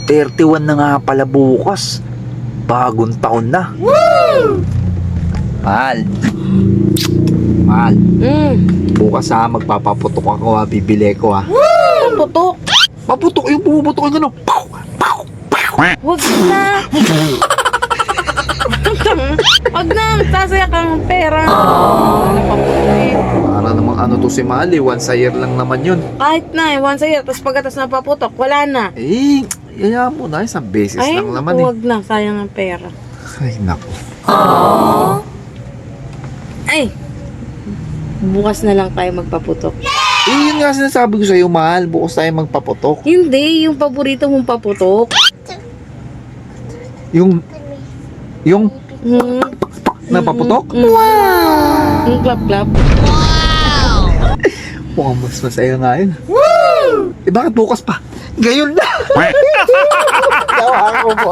31 na nga pala bukas. Bagong taon na. Mahal. Mahal. Bukas magpapaputok ako bibili ko Putok. Paputok yung bumubutok yung gano'n. Pow! Pow! Pow! Huwag na. Huwag na. Sasaya kang pera. Para namang to si Mahal once a year lang naman yun. Kahit na once a year, tapos pagkatas na paputok, wala na. Kaya mo na, isang beses Ay, lang naman huwag na. Sayang ang pera. Ay, naku. Ay, bukas na lang tayo magpaputok. Yun nga sinasabi ko sa'yo, Mahal. Bukas tayo magpaputok. Hindi, yung paborito mong paputok. Yung napaputok? Wow! Yung clap-clap. Mukhang mas masaya nga yun. Bakit bukas pa? Ngayon na! Tawa ako po.